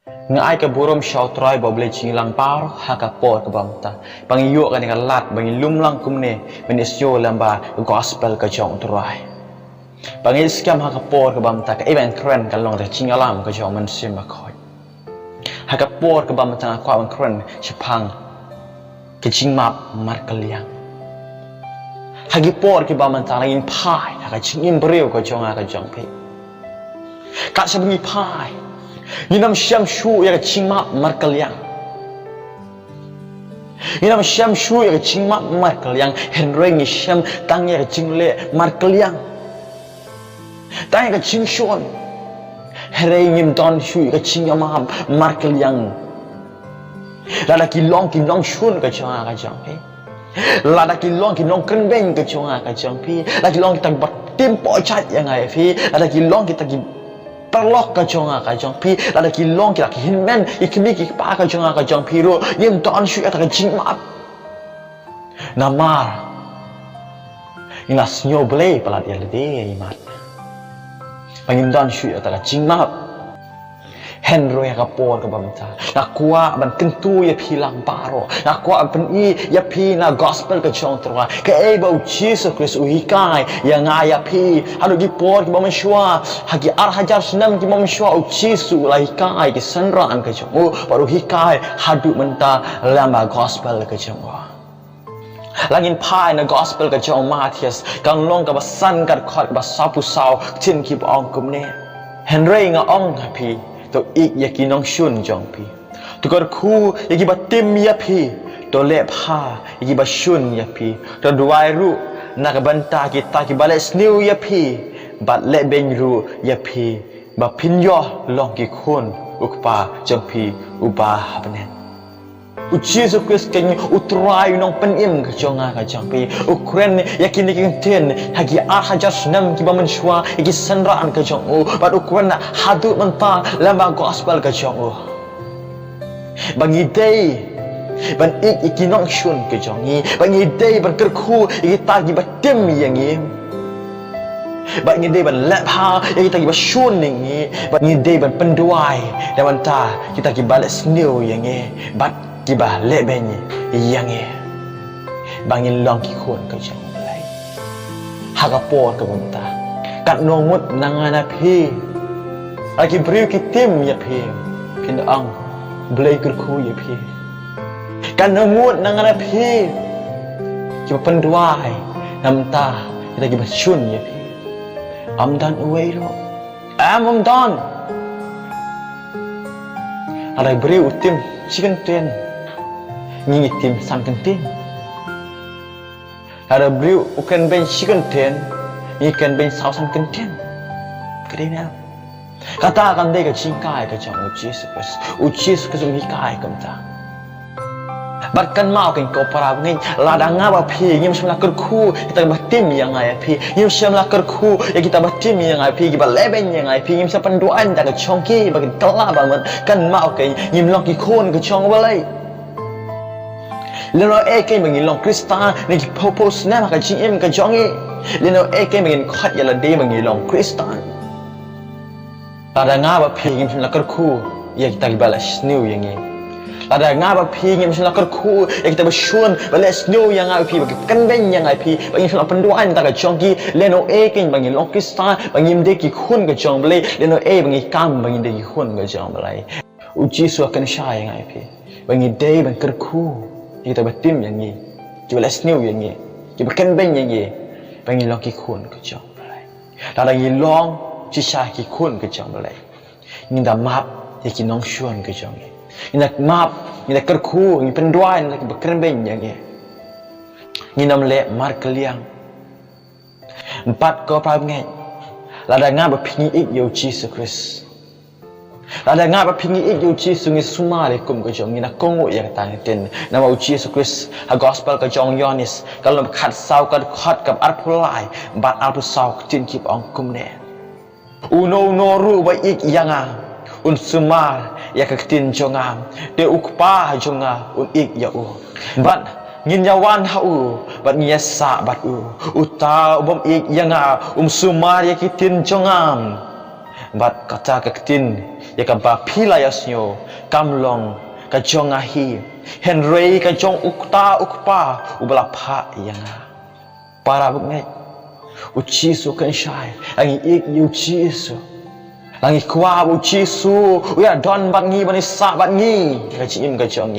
Ngai ke burom syau trai boleh cinglang par hakapor ke bamta pangiyo kan dengan lat bangi lumlang kumne menisyo lamba gospel ke jong trai pangi skam hakapor ke bamta ke event keren kan long de cingalam ke jong mensim bakoi hakapor ke bamta kwa keren sepang ke cingmap mar kaliang hagipor ke bamta lagin pai ka cingim breu ke jong pe ka sebengi pai Inam syam shu ya cingma markaliang. Inam syam shu ya cingma markaliang. Henry ni syam tang ya cingle markaliang. Tang ya cingshon. Henry ni don shu ya cingama markaliang. Lada kilong shun ke chonga ka jangpi. Lada kilong kenbeng ke chonga ka jangpi. Lada kilong kita bertim pochat yang ai fi. Lada kilong kita perlok ke jonga ka jong pi lada ki long ki laki hinmen ikmi ki pa ka jonga ka jong pi ro yim don shu ata ka jing map namar ina snyo ble palat ya de imat pangin don shu ata ka jing map Henry ka por ka bamta na kwa ban kentu ya pilang paro na kwa ban I ya pi na gospel ka chong troa ka e ba Jesus Christ uhikai ya nga ya pi halu gi por ki bam shwa hagi ar hajar senam ki bam shwa u Jesus la hikai ki sanran ka chong o baru hikai hadu menta lamba gospel ka chong Langin pai na gospel ka chong Matias kang long ka basan ka khot ba sapu saw chin ki ong kumne Henry nga ong pi to ik yaki nong shun jong pi to kor khu yaki batim ya pi to lep ha yaki ba shun ya pi to duai ru na ka banta kita ki bale sniu ya pi bat le beng ru ya pi ba pin yo long ki khun ukpa jong pi uba banen u Jesus Christ ken utrai nong penim ka jonga ka jong pi ukren yakin ni ten hagi ar hajar snam ki bamen shwa yaki sanran ka jong u bat ukren hadu menta lamba gospel ka jong u bangi day ban ik ikinong shun ka jong i bangi day ban kerku iki tagi batim yang i bangi day ban lap ha iki tagi bashun ning i bangi day ban penduai dan menta kita ki balas new yang i bat kiba lebenye yang e bangin long ki khon ka chang lai hagapor ka bunta kat nongut nangana phi aki briu ki tim ya phi kin ang blai kur khu ya phi kan nongut nangana phi ki penduai namta kita ki basun ya phi amdan uwei lo amdan ada briu tim chicken ten ngi tim sang kentin ada briu ukan ben chicken ten ngi kan ben sao sang kentin kede na kata akan dega cingkai ka jang ucis ka ngi kai kamta barkan mau kan ko para ngi lada ngaba phi ngim shmla kerku kita batim yang ai phi ngim shmla kerku ya kita batim yang ai phi ki ba leben yang ai phi ngim sa panduan da ka chongki ba kala banget kan mau kan ngim long ki khon ka chong balai Leno eke mengin long Krista ni popos na ka jing ka jongi Leno eke mengin khat ya la de mengin long Krista Tada nga ba phingim sna kerku ya kita balas new yang ni Tada nga ba phingim sna kerku ya kita bashun balas new yang ai phi kan ben yang ai phi bangin sna penduan ta ka jongi Leno eke mengin long Krista bangin de ki khun ka jong balai Leno e bangin kam bangin de ki khun ka jong balai uji su akan sha yang ai phi bangin de bang kerku kita batim yang ni kita balas new yang ni kita kan ben yang ni bangin long ki khun ka jong balai tada ngi long chi sha ki khun ka jong balai ni da map ye ki nong shuan ka jong ni nak map ni da ker khu ni penduan nak kan ben yang ni nam le mar kaliang empat ko pra ngai lada nga ba phi ik yo Jesus Christ Lada nga ba pingi ik yu Jesus ngi sumare kum ka jong ina kongo ya ta ten na ma Jesus Christ ha gospel ka jong Yonis kalau khat sau ka khat kap ar phulai bat ar sau tin kip ong kum ne uno no ru ba ik yanga un sumar ya ka tin jonga de ukpa jonga un ik ya u bat ngin yawan hau bat ngiasa bat u uta ubom ik yanga sumar ya kitin jongam bat kata ketin ya kaba pilayasnyo kamlong kajong ahi Henry kajong ukpa ubala pha yanga para bungai uchisu kan shai angi ik uchisu angi kwa uchisu ya don bangi bani sa bangi kachim kajong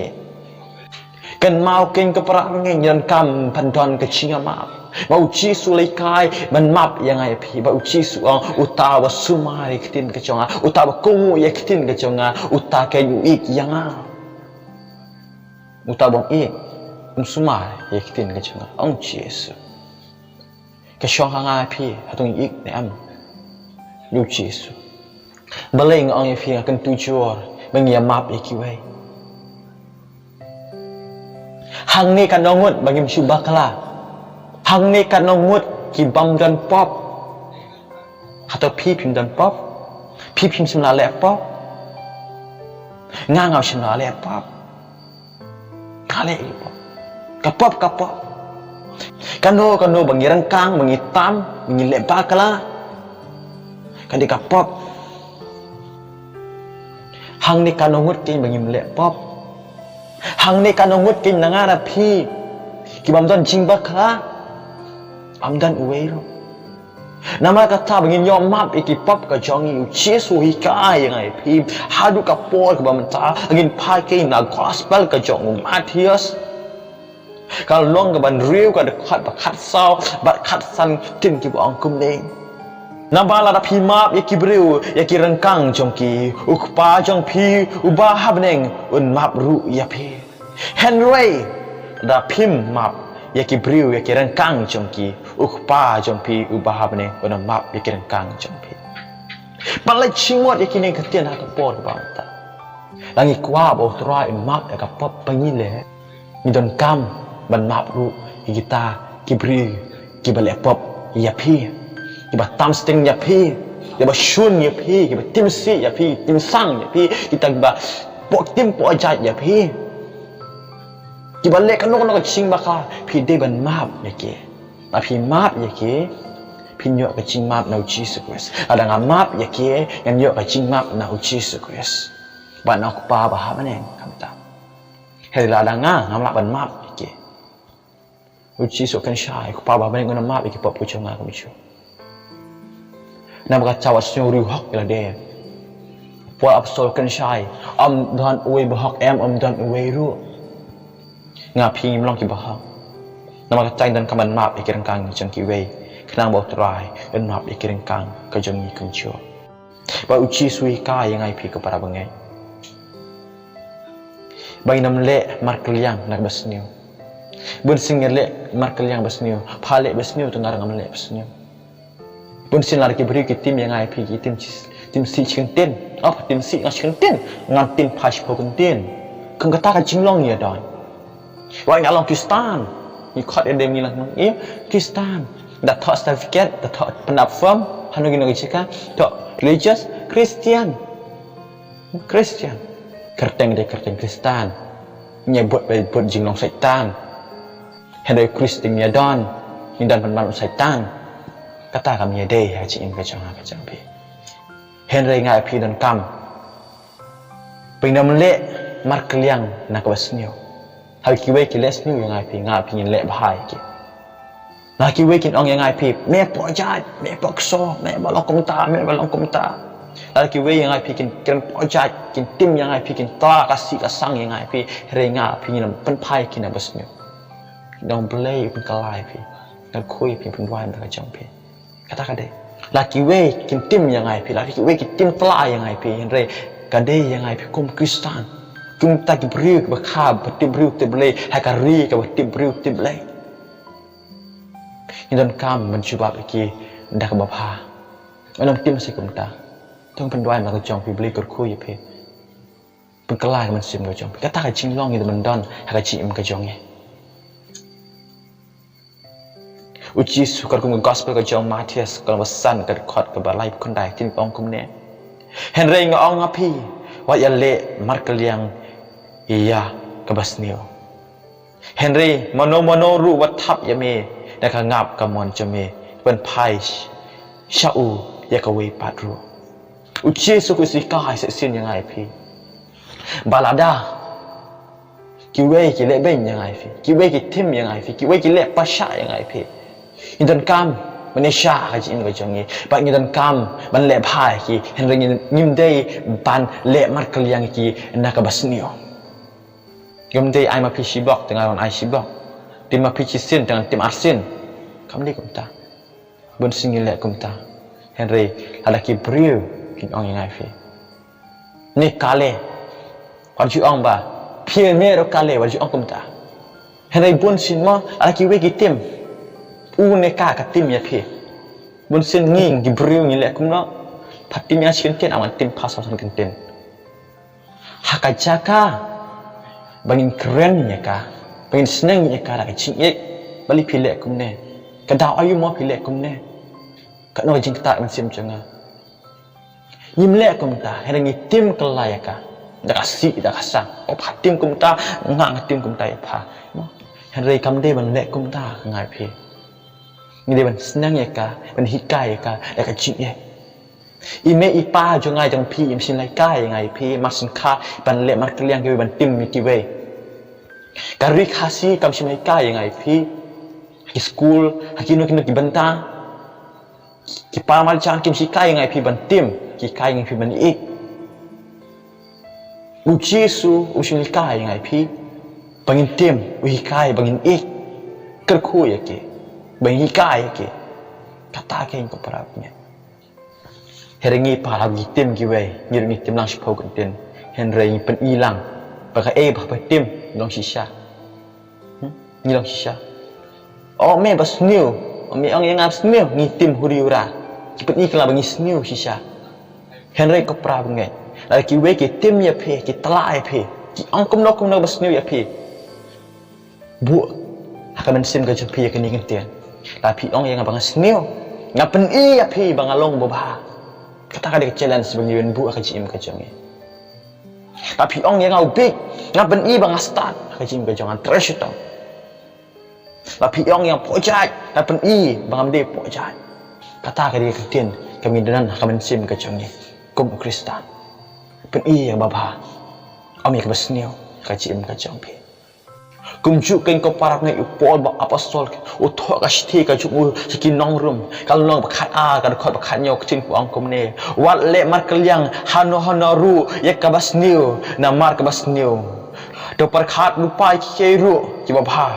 kan mau ken kepara ngi nyan kam pandon kachingama bau chi sulai kai man map yang ai pi bau chi su utawa sumari kitin kachonga utawa kungu ya kitin kachonga uta ke yu ik yang utawa ik sumari ya kitin kachonga chi su kachong hanga pi hatung ik ne am yu chi su baleng ong ya pi kan tujuor mengia map ya kiwai hang ni kan nongut bagi subakala hang ni kan nongut ki bam dan pop atau pi pim dan pop pi pim semla le pop ngangau semla le pop kale pop kapop kano bangi rengkang bangi tam bangi le bakala kan di kapop hang ni kan nongut ki bangi le pop hang ni kan nongut ki nangara pi ki bam dan jing bakala amdan uwero nama kata bangin yom map iki pop ka jongi uchesu hika yang ai pi hadu ka por ka bamta agin phake na gospel ka jong Matius ka long ka ban riu ka de khat ba khat sao ba khat san tin ki bong kum ne nabala da pi map iki briu yaki rengkang jongki ukpa jong pi ubah habneng un map ru ya pi Henry da pim map yaki briu yaki rengkang jongki ukpa jongpi ubah bne wana map yaki rengkang jongpi palai chingwat yaki ne katian ha kapor ba ta langi kwa bo trai map ya kapop pangile mi don kam ban map ru kita kibri kibale pop ya pi kiba tam sting ya pi kiba shun ya pi kiba tim si ya pi tim sang ya pi kita kiba pok tim po ajat ya pi kiba le kan no ching baka pi de ban map yake pi map yake pi nyo ka ching map na Jesus Christ ada nga map yake yang nyo ka ching map na Jesus Christ ban aku pa ba ha maneng kamta hela ada nga ngamla ban map yake Jesus kan shai ku pa ba maneng na map yake pop ku chonga ku chu na baka chawa syo ru hok la de po apostol kan shai am dan uwe ba hok am dan uwe ru nga pi ngim long ki ba ha nama ka chai dan kaman map ikirang kang jang ki wei khnang bo trai en map ikirang kang ka jang ni kang cho ba uchi sui ka yang ai pi ka para bangai bai nam le mar kliang nak basniu bun sing le mar kliang basniu phale basniu tu ngarang am le basniu bun sin lar ki bri ki tim yang ai pi ki tim si ching ten op tim si nga ching ten ngan tin phas po kun ten kang kata ka jinglong ya don wai ngalong Kristan ni khot edem ni lang ye Kristan da thought certificate da thought pendap form hanu gino gicika to religious Christian kerteng Kristan nyebut buat jinglong setan hendak Kristin ya don ni dan penman setan kata kami ya deh haji im kacang pi Henry ngai pi dan kam pinam le mar kliang nak basnio hai kiwe ki les ni yang ai pi nga pi le bahai ki na kiwe kin ong yang ai pi me po jat me po kso me balong kum ta la kiwe yang ai pi kin po jat kin tim yang ai pi kin ta kasih kasang yang ai pi re nga pi ni pen pai kin abas ni dong play pen kalai pi dan khui pi pen wai ta jong pi kata kade la kiwe kin tim yang ai pi la kiwe kin tim tla yang ai pi re kade yang ai pi kum Kristan chúng ta kịp riu và khá và tìm riu tìm lệ hay cả ri và tìm riu tìm lệ nhưng đơn cam mình chịu bạc kia đã có bắp hà ở nông tim sẽ cùng ta thông phần đoan mà cái chồng phim lệ cột khui vậy phê phần cái lại mình xem cái chồng cái ta cái chính long như mình đòn hay cái chị mình cái chồng nghe uji sukar cùng gospel cái chồng Matius kalau pesan cái khot cái balai con đại tin ông cũng nè Henry ngong api wa ya le markeliang iya kabasnio Henry mono ru wat thap ya me da ka ngap ka mon cha me pen pai shau ya ka wei pat ru uji suku sikai seksin yang ai pi balada kiwe ki le ben yang ai pi kiwe ki tim yang ai pi kiwe ki le pasha yang ai pi indan kam Malaysia ka jin ka jongi ba ngidan kam ban le phai ki hen ring nim dei ban le mat kliang ki na ka basnio gam dei ai ma pi shi block dengan on ai shi block tim ma pi chi sin dengan tim arsin kam ni kum ta bun singil le kum ta hen rei ala ki briu kin ong yang ai fi ni kale wan chu ong ba phie me ro kale wan chu ong kum ta hen rei bun sin mo ala ki we ki tim Uneka katim ya pi, bun sen nging di beriu ngilek kumno, patim yang sinten aman tim pasal san kenten. Hakajaka, bangin keren ya ka, bangin seneng ya ka, lagi cingik, bali pilek kumne, kadau ayu mau pilek kumne, kat no jing tak mensim cenga. Yimlek kumta, hengi tim kelaya ka, dak asik dak asang, op hatim kumta, ngang hatim kumta ya pa, hengi kamde ban lek kumta ngai pi. Ni ban senang ya ka, ban hikai ya ka, dak cing ye. Ime ipa jo ngai jang pi im sin lai kai ngai pi masin kha ban le mar kliang ke ban tim mi ki we. Kari khasi kam sin lai kai ngai pi. Ki school hakino kino ki banta. Ki pa mal chan kim si kai ngai pi ban tim, ki kai ngai pi ban ik. Uji su usin lai kai ngai pi. Bangin tim, uhi kai bangin ik. Ker khu ya ke. Bangin kai ya ke. Kata ke ko parapnya. Herengi para gitim giwe ngiringi tim lang sipau kentin henrei pen ilang baka bah tim long sisa ni long sisa oh me bas new me ong yang abs new ngi tim huriura kipet ikla bangi new sisa henrei ko pra ngai la kiwe ki tim ya phe ki tala ya phe ki ong kum no bas new ya phe bu akan sim ga jupi ya kini kentin la phi ong yang bang new ngapen ya phe bang along bo ba kata dia challenge sebagai bu akan cim kejongi. Tapi orang yang ngau big, ngapen i bang start akan cim kejongan trash itu. Tapi orang yang pojat, ngapen i bang amde pojat. Kata dia ketin kami dengan akan cim kejongi. Kum Kristan. Pen i yang baba. Ami ke besnio akan cim kejongi. Kumjukin ko para ngai upol ba apostol uthok ka sthi ka chu siki nong rum kal nong bakhat a ka khot bakhat nyok chin kuang kumne wat le mar kaliang hano ru yak ka basniu na mar ka basniu do par khat lupai ki ru ki ba bha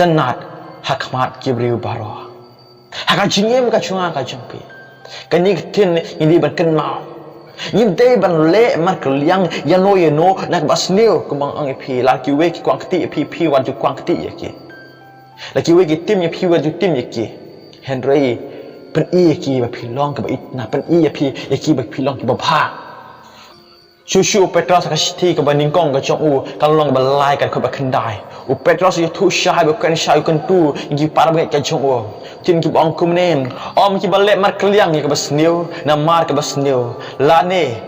tanat hakmat ki briu baro hakan jingem ka chunga ka jumpi kan ni tin ni ban kan mau Yin day ban le mar kaliang yano yano nak basnil kumang ang pi la ki we ki kwang kti pi wan ju kwang kti yaki la ki we ki tim ya pi wan ju tim yaki henry pen i ki ba pi long ka ba it na pen i ya pi yaki ba pi long ki ba pha Shushu Petros ka shti ka ba ningkong ka chong u ka long ba lai ka ba khandai u Petros ya thu shai ba kan shai kan tu ngi par ba ka chong u chin ki bong kum nen om ki ba le mar kliang ka ba snil na mar ka ba snil la ne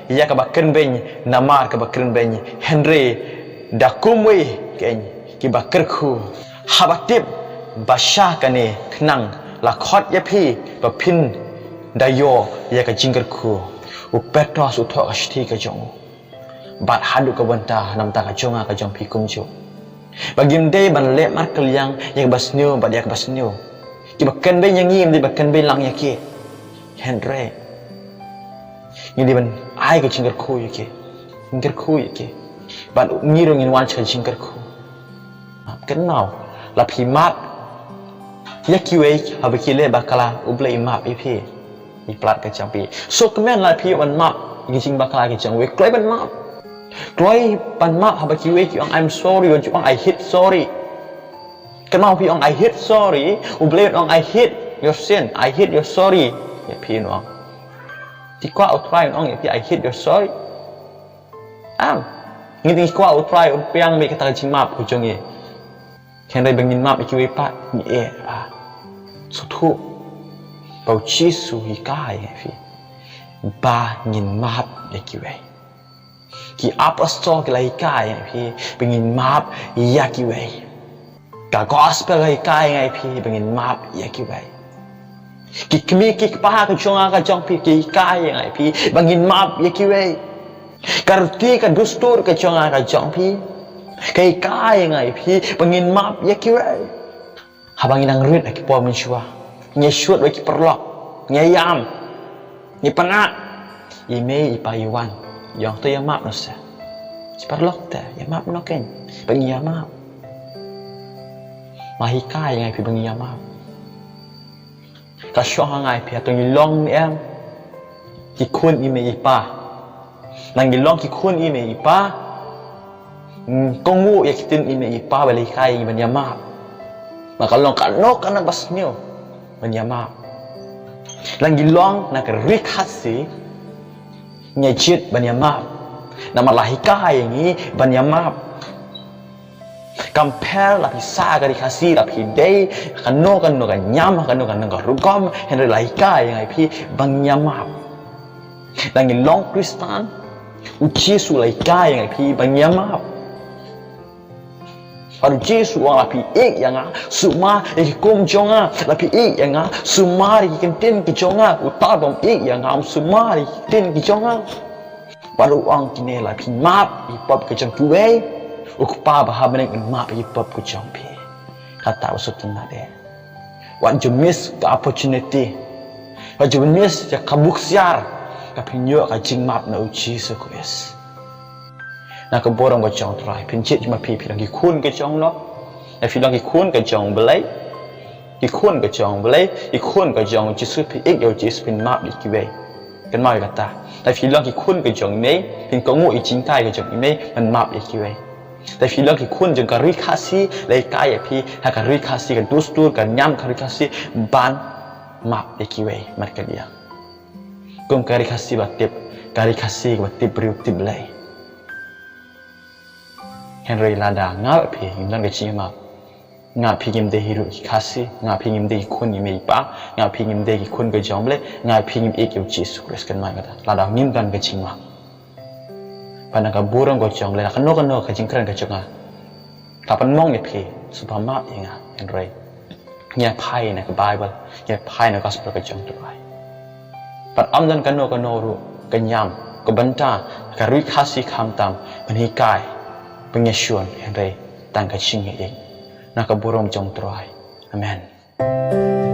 ya ka ba ken ben na mar ka ba ken ben Henry da kumwe ken ki ba ker khu habatip ba sha ka ne knang la khot ya phi ba phin da yo ya ka jingker khu u Petros u tho ashti ka jong bat hadu ka banta nam ta ka jonga ka jong pi kum jo bagim de ban le mar kliang ya ka ba snil ba ya ka ba snil ki bakan ben yang ngim di bakan ben lang yake Henry ni ban ai ka jingker khu yake ban ngiro ngin wan cha jingker khu kan now la phi map yaki we habaki le bakala uble map ipi i plat ka champi so kemen la phi ban map nging bakala ki chang we kloi ban map kloi ban map habaki we ki I'm sorry wan chu I hit sorry Kan mau pi ong I hit sorry, ubleh ong I hit your sin, I hit your sorry. Ya pi ong. Ti kwa au try ong ya pi I hit your sorry. Ngi kwa au try ong piang me kata jing map ku jong ye. Kan dai bangin map ki we pa ni Su thu. Bau chi su hi kai ya pi. Ba ngin map ya ki we. Ki apostol ki lai kai ya pi bangin map ya ki we. Ka gospel ai kai ngai pi bangin map ya ki bai kami kikpah ke jong pi kikai yang pi bangin map ya kiwe karti ka dustur ke jong pi kikai yang pi bangin map ya kiwe habangin ang rit ki po mensyua nya syut wa ki perlok nya yam ni pana ime ipayuan yang tu yang map no sa perlok ta ya map no ken bangin map mahikai yang pi bangin map ka syong ngai pi atong long ni em ki kun ime ipa nang long ki kun ime ipa kongu ya kitin ime ipa bali kai ban yama maka long kanok kana basnyo ban yama lang long na ka rikhasi nya jit ban yama na malahika yang ban yama compare la pisa ka dikasih la pidei kano kan nyam kano rugam henry laika yang ip bang nyamap lang long kristan uci su laika yang ip bang nyamap paru jesu wang lapi ik yang suma kum jonga lapi ik yang suma ri kentin ki jonga utabom ik yang suma ri kentin ki jonga paru wang kine lapi map ipop ke jong tuwe ukpa bahamen ng map ipop ko jompi kata usut na de wan you miss the opportunity wan you miss ya kabuksiar kapinyo ka jing map na uji so kues na ka borong ko jong try pinchit ma pi pi lang ki kun ke jong no na fi lang ki kun ke jong belai ki kun ke jong belai ki kun ke jong jisu pi ik yo jisu pin map di ki we kan mai kata na fi lang ki kun ke jong nei pin ko ngu i jing tai ke jong nei man map di ki weแต่ፊลกิคุณจึงการริคาซีเลยกายพี่หากริคาซีกันดูสตูกันย้ำการิคาซีบานมาเอกิเวมันกันdiaกุมการิคาซีบัดติบการิคาซีบัดติบริวติบเลยเฮนรี่ลาดางาพี่ยิมนั่งกันชิมางาพี่ยิมเดฮิรุคาซีงาพี่ยิมเดฮิคุณยิมอีปางาพี่ยิมเดฮิคุณกันจอมเลยงาพี่ยิมเอกยูจิสุคริสกันมากันลาดายิมกันกันชิมาpada kaburang gocong le kano ka jingkran ka chonga kapan mong ni phi supama inga enrei nya phai na ka bible nya phai na gospel ka chong tuai pat amdan kano ru ka nyam ka banta ka ri khasi kham tam bani kai penyesuan enrei tang ka ching ing na kaburang jong tuai amen